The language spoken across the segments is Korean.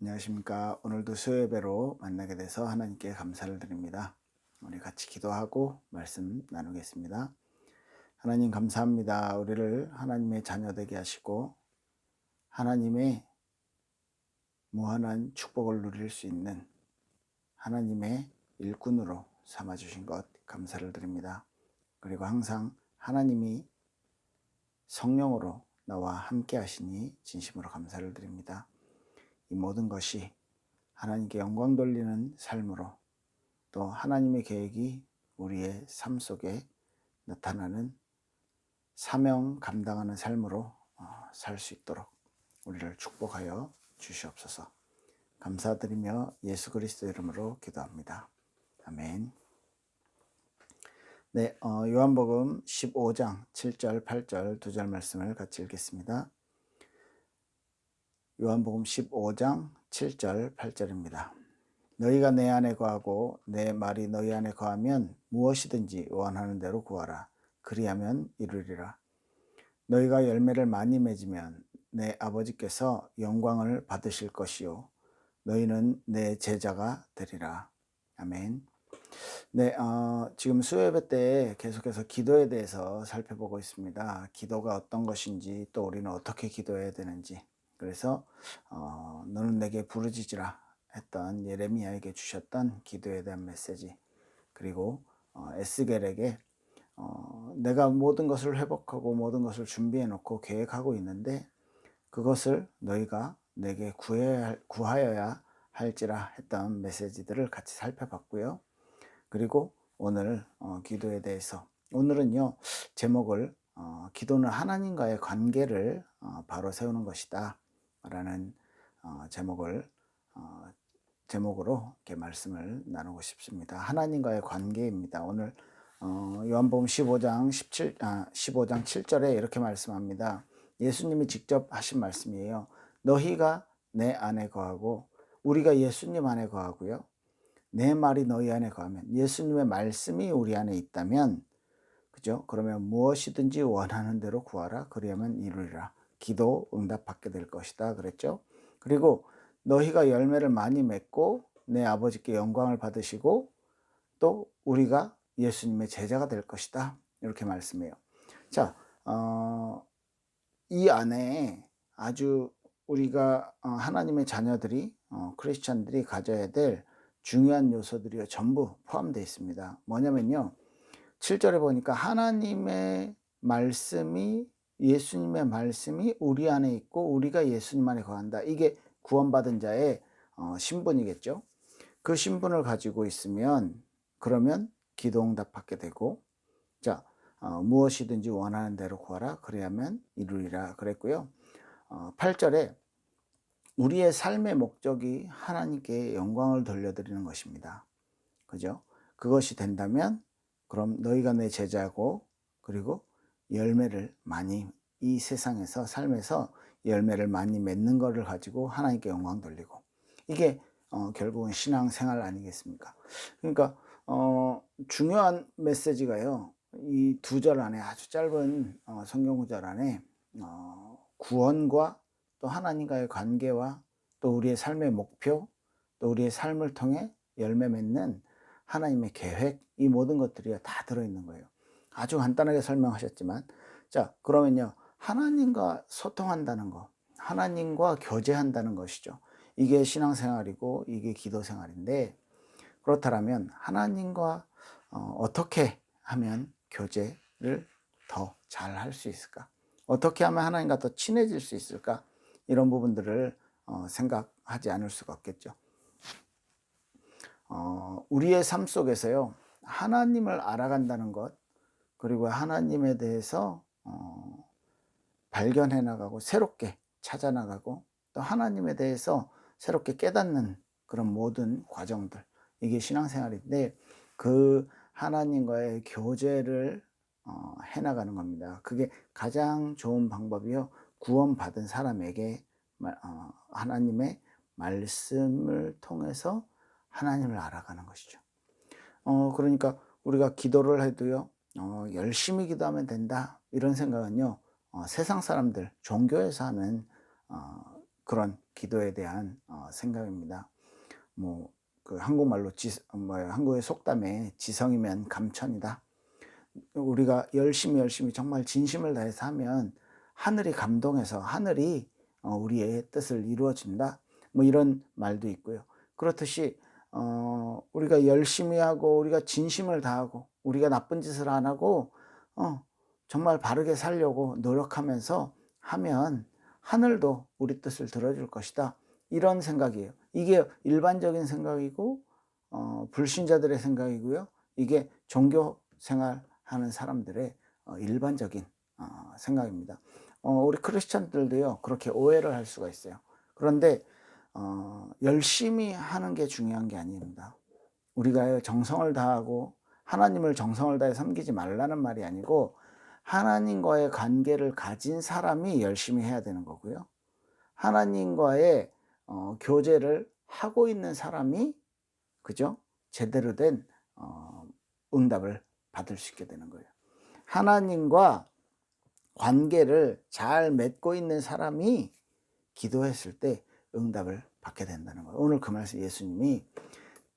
안녕하십니까. 오늘도 수요예배로 만나게 돼서 하나님께 감사를 드립니다. 우리 같이 기도하고 말씀 나누겠습니다. 하나님 감사합니다. 우리를 하나님의 자녀 되게 하시고 하나님의 무한한 축복을 누릴 수 있는 하나님의 일꾼으로 삼아주신 것 감사를 드립니다. 그리고 항상 하나님이 성령으로 나와 함께 하시니 진심으로 감사를 드립니다. 이 모든 것이 하나님께 영광 돌리는 삶으로 또 하나님의 계획이 우리의 삶 속에 나타나는 사명 감당하는 삶으로 살 수 있도록 우리를 축복하여 주시옵소서. 감사드리며 예수 그리스도 이름으로 기도합니다. 아멘. 네, 요한복음 15장 7절 8절 두 절 말씀을 같이 읽겠습니다. 요한복음 15장 7절 8절입니다. 너희가 내 안에 거하고 내 말이 너희 안에 거하면 무엇이든지 원하는 대로 구하라. 그리하면 이루리라. 너희가 열매를 많이 맺으면 내 아버지께서 영광을 받으실 것이요 너희는 내 제자가 되리라. 아멘. 네, 지금 수요예배 때 계속해서 기도에 대해서 살펴보고 있습니다. 기도가 어떤 것인지 또 우리는 어떻게 기도해야 되는지. 그래서 너는 내게 부르짖으라 했던 예레미야에게 주셨던 기도에 대한 메시지, 그리고 에스겔에게 내가 모든 것을 회복하고 모든 것을 준비해 놓고 계획하고 있는데 그것을 너희가 내게 구하여야 할지라 했던 메시지들을 같이 살펴봤고요. 그리고 오늘 기도에 대해서, 오늘은요 제목을 기도는 하나님과의 관계를 바로 세우는 것이다 라는 제목으로 이렇게 말씀을 나누고 싶습니다. 하나님과의 관계입니다. 오늘 요한복음 15장 7절에 이렇게 말씀합니다. 예수님이 직접 하신 말씀이에요. 너희가 내 안에 거하고, 우리가 예수님 안에 거하고요, 내 말이 너희 안에 거하면, 예수님의 말씀이 우리 안에 있다면, 그죠? 그러면 무엇이든지 원하는 대로 구하라. 그리하면 이루리라. 기도 응답받게 될 것이다 그랬죠. 그리고 너희가 열매를 많이 맺고 내 아버지께 영광을 받으시고 또 우리가 예수님의 제자가 될 것이다. 이렇게 말씀해요. 자, 이 안에 아주 우리가 하나님의 자녀들이 크리스찬들이 가져야 될 중요한 요소들이 전부 포함되어 있습니다. 뭐냐면요, 7절에 보니까 하나님의 말씀이, 예수님의 말씀이 우리 안에 있고 우리가 예수님 안에 거한다. 이게 구원받은 자의 신분이겠죠. 그 신분을 가지고 있으면 그러면 기도 응답 받게 되고, 자, 무엇이든지 원하는 대로 구하라. 그래야만 이루리라 그랬고요. 8절에 우리의 삶의 목적이 하나님께 영광을 돌려드리는 것입니다. 그죠? 그것이 된다면 그럼 너희가 내 제자고, 그리고 열매를 많이, 이 세상에서 삶에서 열매를 많이 맺는 것을 가지고 하나님께 영광 돌리고, 이게 결국은 신앙생활 아니겠습니까? 그러니까 중요한 메시지가요, 이 두 절 안에, 아주 짧은 성경 구절 안에 구원과 또 하나님과의 관계와 또 우리의 삶의 목표, 또 우리의 삶을 통해 열매 맺는 하나님의 계획, 이 모든 것들이 다 들어있는 거예요. 아주 간단하게 설명하셨지만, 자, 그러면요, 하나님과 소통한다는 거, 하나님과 교제한다는 것이죠. 이게 신앙생활이고 이게 기도생활인데, 그렇다면 하나님과 어떻게 하면 교제를 더 잘 할 수 있을까? 어떻게 하면 하나님과 더 친해질 수 있을까? 이런 부분들을 생각하지 않을 수가 없겠죠. 우리의 삶 속에서요, 하나님을 알아간다는 것, 그리고 하나님에 대해서 발견해 나가고 새롭게 찾아 나가고 또 하나님에 대해서 새롭게 깨닫는 그런 모든 과정들, 이게 신앙생활인데 그 하나님과의 교제를 해나가는 겁니다. 그게 가장 좋은 방법이요, 구원받은 사람에게 하나님의 말씀을 통해서 하나님을 알아가는 것이죠. 그러니까 우리가 기도를 해도요, 열심히 기도하면 된다 이런 생각은요, 세상 사람들, 종교에서 하는 그런 기도에 대한 생각입니다. 뭐 그 한국말로 한국의 속담에 지성이면 감천이다. 우리가 열심히 정말 진심을 다해서 하면 하늘이 감동해서 하늘이 우리의 뜻을 이루어 준다. 뭐 이런 말도 있고요. 그렇듯이 우리가 열심히 하고 우리가 진심을 다하고 우리가 나쁜 짓을 안 하고 정말 바르게 살려고 노력하면서 하면 하늘도 우리 뜻을 들어줄 것이다. 이런 생각이에요. 이게 일반적인 생각이고 불신자들의 생각이고요. 이게 종교 생활하는 사람들의 일반적인 생각입니다. 우리 크리스찬들도요 그렇게 오해를 할 수가 있어요. 그런데 열심히 하는 게 중요한 게 아닙니다. 우리가 정성을 다하고 하나님을 정성을 다해 섬기지 말라는 말이 아니고 하나님과의 관계를 가진 사람이 열심히 해야 되는 거고요. 하나님과의 교제를 하고 있는 사람이 그죠? 제대로 된 응답을 받을 수 있게 되는 거예요. 하나님과 관계를 잘 맺고 있는 사람이 기도했을 때 응답을 받게 된다는 거예요. 오늘 그 말씀 예수님이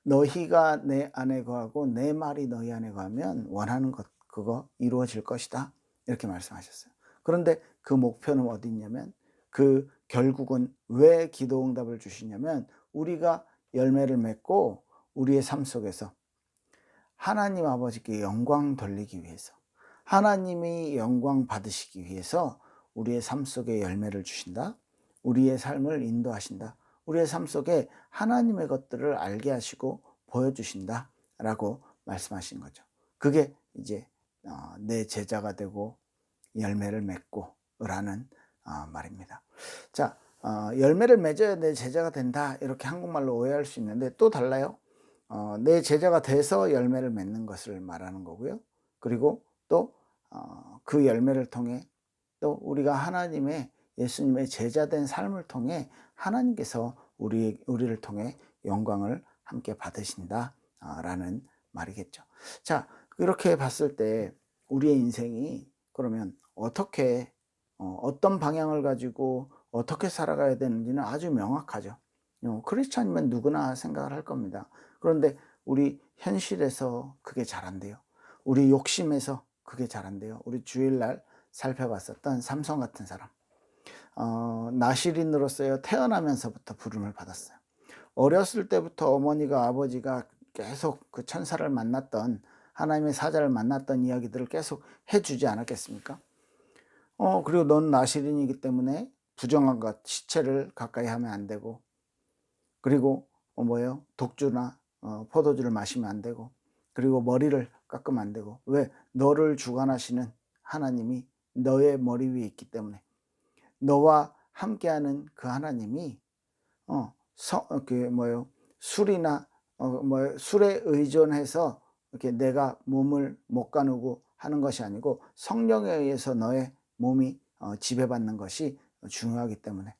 너희가 내 안에 거하고 내 말이 너희 안에 거하면 원하는 것 그거 이루어질 것이다. 이렇게 말씀하셨어요. 그런데 그 목표는 어디 있냐면 그 결국은 왜 기도 응답을 주시냐면 우리가 열매를 맺고 우리의 삶 속에서 하나님 아버지께 영광 돌리기 위해서 하나님이 영광 받으시기 위해서 우리의 삶 속에 열매를 주신다. 우리의 삶을 인도하신다. 우리의 삶 속에 하나님의 것들을 알게 하시고 보여주신다 라고 말씀하신 거죠. 그게 이제 내 제자가 되고 열매를 맺고 라는 말입니다. 자, 열매를 맺어야 내 제자가 된다 이렇게 한국말로 오해할 수 있는데 또 달라요. 내 제자가 돼서 열매를 맺는 것을 말하는 거고요. 그리고 또 그 열매를 통해 또 우리가 하나님의 예수님의 제자된 삶을 통해 하나님께서 우리를 통해 영광을 함께 받으신다 라는 말이겠죠. 자, 이렇게 봤을 때 우리의 인생이 그러면 어떻게 어떤 방향을 가지고 어떻게 살아가야 되는지는 아주 명확하죠. 크리스찬이면 누구나 생각을 할 겁니다. 그런데 우리 현실에서 그게 잘 안 돼요. 우리 욕심에서 그게 잘 안 돼요. 우리 주일날 살펴봤었던 삼손 같은 사람. 나실인으로서요 태어나면서부터 부름을 받았어요. 어렸을 때부터 어머니가 아버지가 계속 그 천사를 만났던 하나님의 사자를 만났던 이야기들을 계속 해주지 않았겠습니까? 그리고 넌 나실인이기 때문에 부정한 것, 시체를 가까이 하면 안 되고, 그리고 독주나 포도주를 마시면 안 되고, 그리고 머리를 깎으면 안 되고. 왜? 너를 주관하시는 하나님이 너의 머리 위에 있기 때문에 너와 함께하는 그 하나님이 술이나 술에 의존해서 이렇게 내가 몸을 못 가누고 하는 것이 아니고 성령에 의해서 너의 몸이 지배받는 것이 중요하기 때문에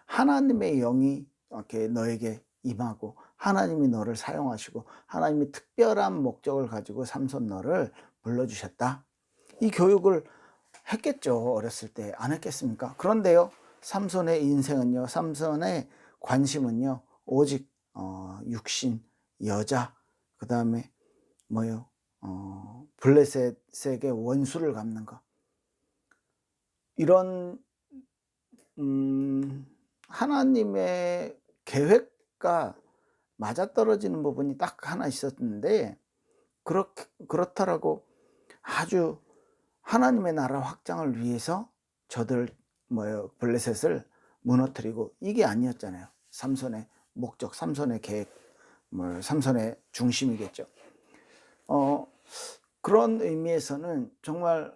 하나님의 영이 이렇게 너에게 임하고 하나님이 너를 사용하시고 하나님이 특별한 목적을 가지고 삼손 너를 불러주셨다. 이 교육을 했겠죠. 어렸을 때 안 했겠습니까? 그런데요 삼손의 인생은요 삼손의 관심은요 오직 육신, 여자, 그 다음에 블레셋에게 원수를 갚는 것, 이런 하나님의 계획과 맞아떨어지는 부분이 딱 하나 있었는데 그렇다라고 아주 하나님의 나라 확장을 위해서 저들 블레셋을 무너뜨리고 이게 아니었잖아요. 삼손의 목적, 삼손의 계획, 삼손의 중심이겠죠. 그런 의미에서는 정말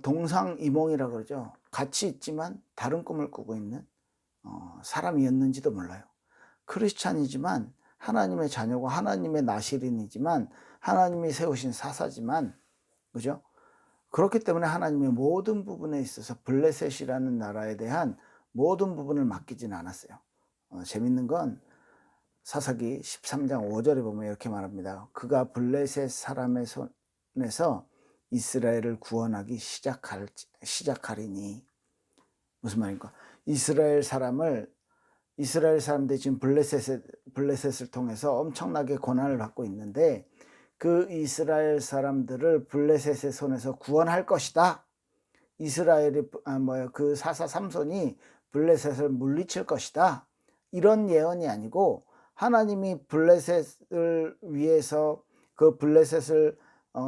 동상이몽이라 그러죠. 같이 있지만 다른 꿈을 꾸고 있는 사람이었는지도 몰라요. 크리스찬이지만 하나님의 자녀고 하나님의 나실인이지만 하나님이 세우신 사사지만 그죠? 그렇기 때문에 하나님의 모든 부분에 있어서 블레셋이라는 나라에 대한 모든 부분을 맡기지는 않았어요. 재밌는 건 사사기 13장 5절에 보면 이렇게 말합니다. 그가 블레셋 사람의 손에서 이스라엘을 구원하기 시작하리니. 무슨 말입니까? 이스라엘 사람을 이스라엘 사람들이 지금 블레셋을 통해서 엄청나게 고난을 받고 있는데 그 이스라엘 사람들을 블레셋의 손에서 구원할 것이다. 이스라엘이 그 사사 삼손이 블레셋을 물리칠 것이다. 이런 예언이 아니고 하나님이 블레셋을 위해서 그 블레셋을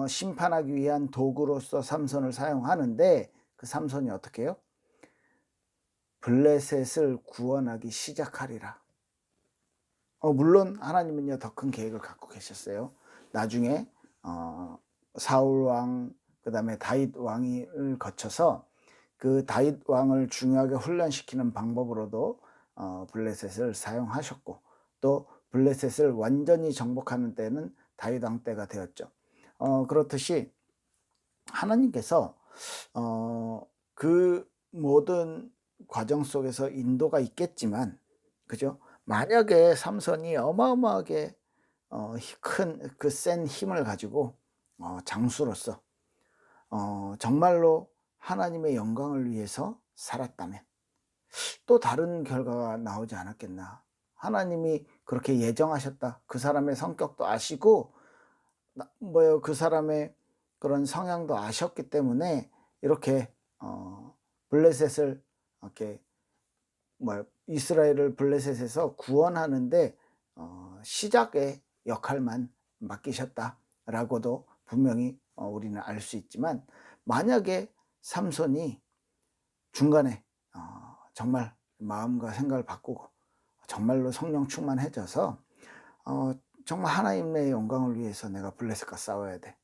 심판하기 위한 도구로서 삼손을 사용하는데 그 삼손이 어떻게 해요? 블레셋을 구원하기 시작하리라. 물론 하나님은요 더 큰 계획을 갖고 계셨어요. 나중에 사울 왕 그다음에 다윗 왕을 거쳐서 그 다윗 왕을 중요하게 훈련시키는 방법으로도 블레셋을 사용하셨고 또 블레셋을 완전히 정복하는 때는 다윗 왕 때가 되었죠. 그렇듯이 하나님께서 그 모든 과정 속에서 인도가 있겠지만 그죠? 만약에 삼손이 어마어마하게 큰 그 센 힘을 가지고 장수로서 정말로 하나님의 영광을 위해서 살았다면 또 다른 결과가 나오지 않았겠나. 하나님이 그렇게 예정하셨다. 그 사람의 성격도 아시고 그 사람의 그런 성향도 아셨기 때문에 이렇게 블레셋을 이렇게 이스라엘을 블레셋에서 구원하는데 시작의 역할만 맡기셨다라고도 분명히 우리는 알 수 있지만 만약에 삼손이 중간에 정말 마음과 생각을 바꾸고 정말로 성령 충만해져서 정말 하나님의 영광을 위해서 내가 블레셋과 싸워야 돼.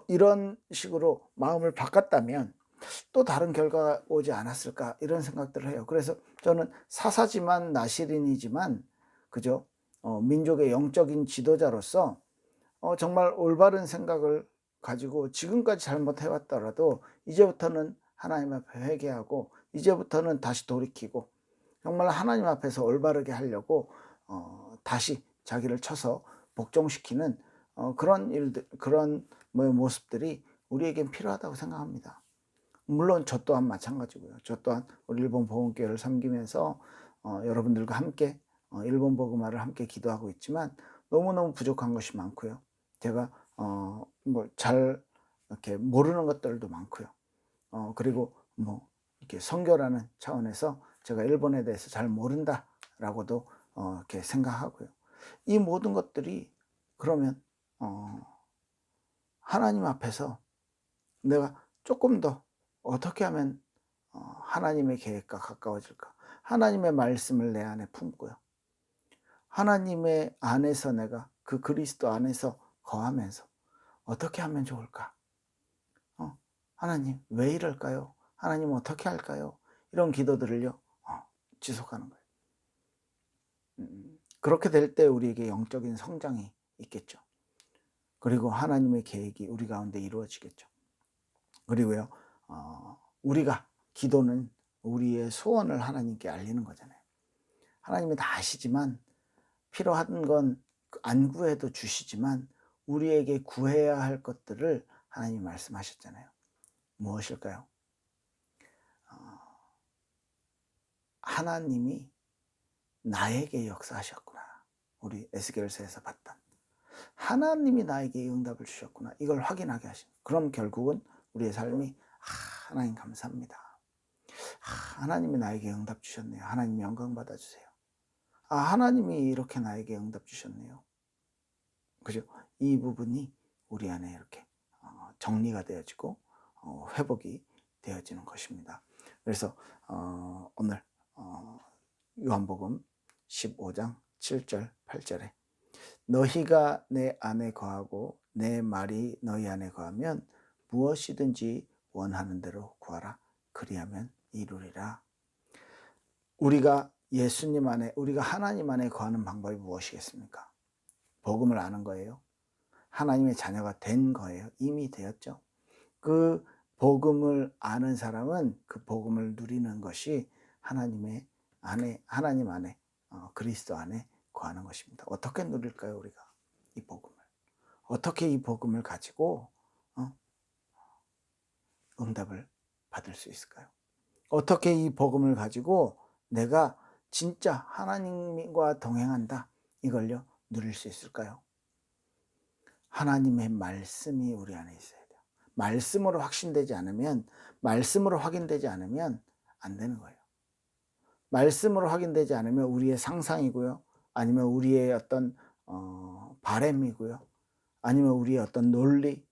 이런 식으로 마음을 바꿨다면 또 다른 결과가 오지 않았을까 이런 생각들을 해요. 그래서 저는 사사지만 나시린이지만 그죠? 민족의 영적인 지도자로서 정말 올바른 생각을 가지고 지금까지 잘못해 왔더라도 이제부터는 하나님 앞에 회개하고 이제부터는 다시 돌이키고 정말 하나님 앞에서 올바르게 하려고 다시 자기를 쳐서 복종시키는 그런 일들, 그런 모습들이 우리에겐 필요하다고 생각합니다. 물론 저 또한 마찬가지고요. 저 또한 우리 일본 복음교회를 섬기면서 여러분들과 함께 일본 복음화를 함께 기도하고 있지만 너무너무 부족한 것이 많고요. 제가 잘 이렇게 모르는 것들도 많고요. 그리고 이렇게 선교라는 차원에서 제가 일본에 대해서 잘 모른다라고도 이렇게 생각하고요. 이 모든 것들이 그러면 하나님 앞에서 내가 조금 더 어떻게 하면 하나님의 계획과 가까워질까? 하나님의 말씀을 내 안에 품고요. 하나님의 안에서 내가 그 그리스도 안에서 거하면서 어떻게 하면 좋을까? 하나님 왜 이럴까요? 하나님 어떻게 할까요? 이런 기도들을요 지속하는 거예요. 그렇게 될 때 우리에게 영적인 성장이 있겠죠. 그리고 하나님의 계획이 우리 가운데 이루어지겠죠. 그리고요 우리가 기도는 우리의 소원을 하나님께 알리는 거잖아요. 하나님이 다 아시지만 필요한 건 안 구해도 주시지만 우리에게 구해야 할 것들을 하나님이 말씀하셨잖아요. 무엇일까요? 하나님이 나에게 역사하셨구나. 우리 에스겔서에서 봤던 하나님이 나에게 응답을 주셨구나. 이걸 확인하게 하신. 그럼 결국은 우리의 삶이 하나님 감사합니다. 하나님이 나에게 응답 주셨네요. 하나님 영광 받아주세요. 하나님이 이렇게 나에게 응답 주셨네요. 그죠? 이 부분이 우리 안에 이렇게 정리가 되어지고 회복이 되어지는 것입니다. 그래서 오늘 요한복음 15장 7절 8절에 너희가 내 안에 거하고 내 말이 너희 안에 거하면 무엇이든지 원하는 대로 구하라. 그리하면 이루리라. 우리가 예수님 안에, 우리가 하나님 안에 거하는 방법이 무엇이겠습니까? 복음을 아는 거예요. 하나님의 자녀가 된 거예요. 이미 되었죠. 그 복음을 아는 사람은 그 복음을 누리는 것이 하나님 안에 그리스도 안에 거하는 것입니다. 어떻게 누릴까요, 우리가 이 복음을? 어떻게 이 복음을 가지고 응답을 받을 수 있을까요? 어떻게 이 복음을 가지고 내가 진짜 하나님과 동행한다, 이걸요 누릴 수 있을까요? 하나님의 말씀이 우리 안에 있어야 돼요. 말씀으로 확신되지 않으면, 말씀으로 확인되지 않으면 안 되는 거예요. 말씀으로 확인되지 않으면 우리의 상상이고요, 아니면 우리의 어떤 바램이고요, 아니면 우리의 어떤 논리,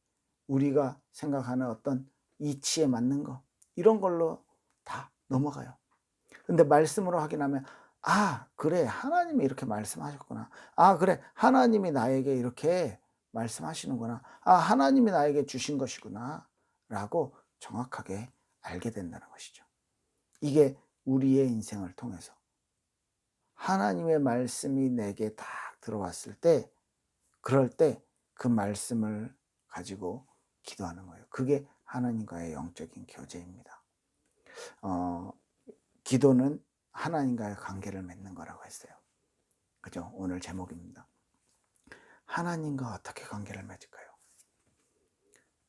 우리가 생각하는 어떤 이치에 맞는 거, 이런 걸로 다 넘어가요. 근데 말씀으로 확인하면, 아 그래 하나님이 이렇게 말씀하셨구나, 아 그래 하나님이 나에게 이렇게 말씀하시는구나, 아 하나님이 나에게 주신 것이구나 라고 정확하게 알게 된다는 것이죠. 이게 우리의 인생을 통해서 하나님의 말씀이 내게 딱 들어왔을 때, 그럴 때 그 말씀을 가지고 기도하는 거예요. 그게 하나님과의 영적인 교제입니다. 어 기도는 하나님과의 관계를 맺는 거라고 했어요. 그죠? 오늘 제목입니다. 하나님과 어떻게 관계를 맺을까요?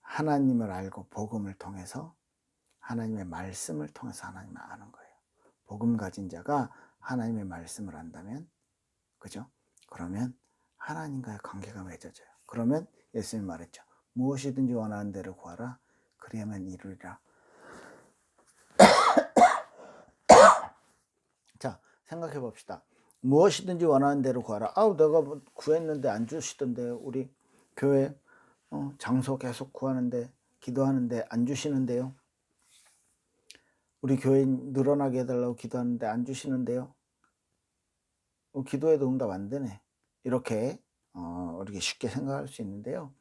하나님을 알고 복음을 통해서, 하나님의 말씀을 통해서 하나님을 아는 거예요. 복음 가진 자가 하나님의 말씀을 안다면, 그죠? 그러면 하나님과의 관계가 맺어져요. 그러면 예수님 말했죠. 무엇이든지 원하는 대로 구하라, 그리하면 이루리라. 자, 생각해 봅시다. 무엇이든지 원하는 대로 구하라. 아우 내가 뭐 구했는데 안 주시던데, 우리 교회 장소 계속 구하는데, 기도하는데 안 주시는데요. 우리 교회 늘어나게 해달라고 기도하는데 안 주시는데요. 기도해도 응답 안 되네. 이렇게 우리가 쉽게 생각할 수 있는데요.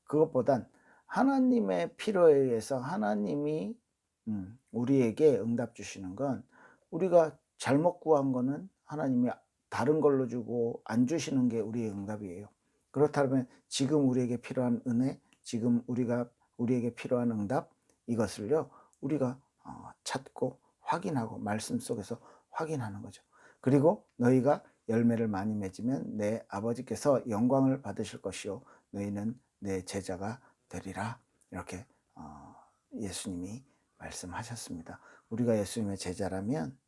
그것보단 하나님의 필요에 의해서 하나님이 우리에게 응답 주시는 건, 우리가 잘못 구한 거는 하나님이 다른 걸로 주고 안 주시는 게 우리의 응답이에요. 그렇다면 지금 우리에게 필요한 은혜, 지금 우리에게 필요한 응답, 이것을요 우리가 찾고 확인하고 말씀 속에서 확인하는 거죠. 그리고 너희가 열매를 많이 맺으면 내 아버지께서 영광을 받으실 것이요 너희는 내 제자가 되리라. 이렇게 예수님이 말씀하셨습니다. 우리가 예수님의 제자라면,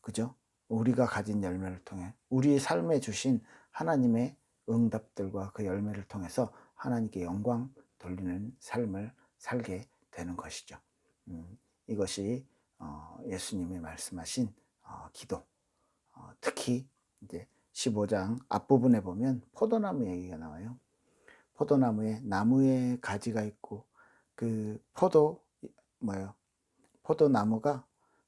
그죠? 우리가 가진 열매를 통해 우리 삶에 주신 하나님의 응답들과 그 열매를 통해서 하나님께 영광 돌리는 삶을 살게 되는 것이죠. 이것이 예수님이 말씀하신 기도. 특히 이제 15장 앞부분에 보면 포도나무 얘기가 나와요. 포도나무에 나무에 가지가 있고, 그 포도나무가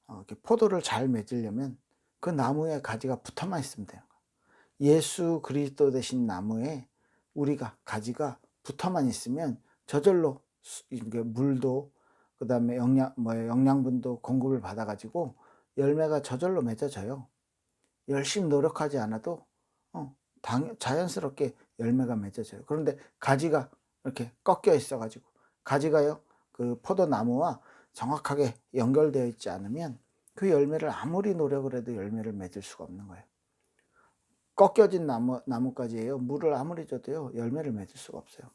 이렇게 포도를 잘 맺으려면 그 나무에 가지가 붙어만 있으면 돼요. 예수 그리스도 되신 나무에 우리가 가지가 붙어만 있으면 저절로 이게 물도, 그다음에 영양분도 공급을 받아 가지고 열매가 저절로 맺어져요. 열심히 노력하지 않아도 자연스럽게 열매가 맺어져요. 그런데 가지가 이렇게 꺾여 있어 가지고, 가지가요 그 포도나무와 정확하게 연결되어 있지 않으면 그 열매를 아무리 노력을 해도 열매를 맺을 수가 없는 거예요. 꺾여진 나무까지예요. 물을 아무리 줘도요 열매를 맺을 수가 없어요.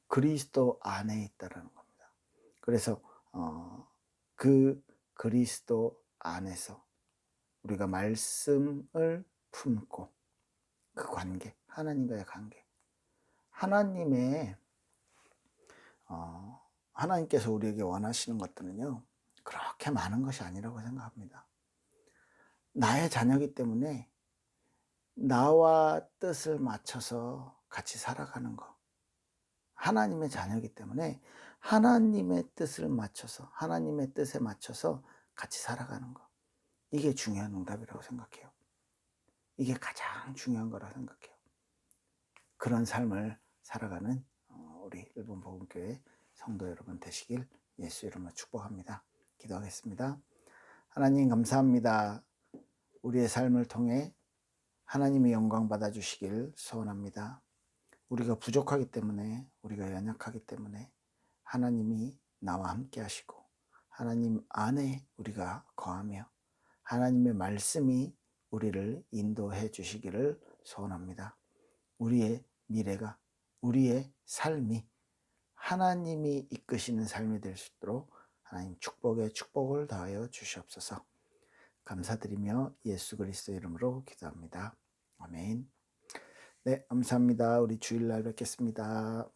그리스도 안에 있다라는 겁니다. 그래서 그 그리스도 안에서 우리가 말씀을 품고, 그 관계, 하나님과의 관계, 하나님께서 우리에게 원하시는 것들은요 그렇게 많은 것이 아니라고 생각합니다. 나의 자녀이기 때문에 나와 뜻을 맞춰서 같이 살아가는 거, 하나님의 자녀이기 때문에 하나님의 뜻을 맞춰서, 하나님의 뜻에 맞춰서 같이 살아가는 거, 이게 중요한 응답이라고 생각해요. 이게 가장 중요한 거라고 생각해요. 그런 삶을 살아가는 우리 일본 복음교회 성도 여러분 되시길 예수 이름으로 축복합니다. 기도하겠습니다. 하나님 감사합니다. 우리의 삶을 통해 하나님의 영광 받아주시길 소원합니다. 우리가 부족하기 때문에, 우리가 연약하기 때문에 하나님이 나와 함께 하시고, 하나님 안에 우리가 거하며 하나님의 말씀이 우리를 인도해 주시기를 소원합니다. 우리의 미래가, 우리의 삶이 하나님이 이끄시는 삶이 될 수 있도록 하나님 축복에 축복을 더하여 주시옵소서. 감사드리며 예수 그리스도 이름으로 기도합니다. 아멘. 네, 감사합니다. 우리 주일날 뵙겠습니다.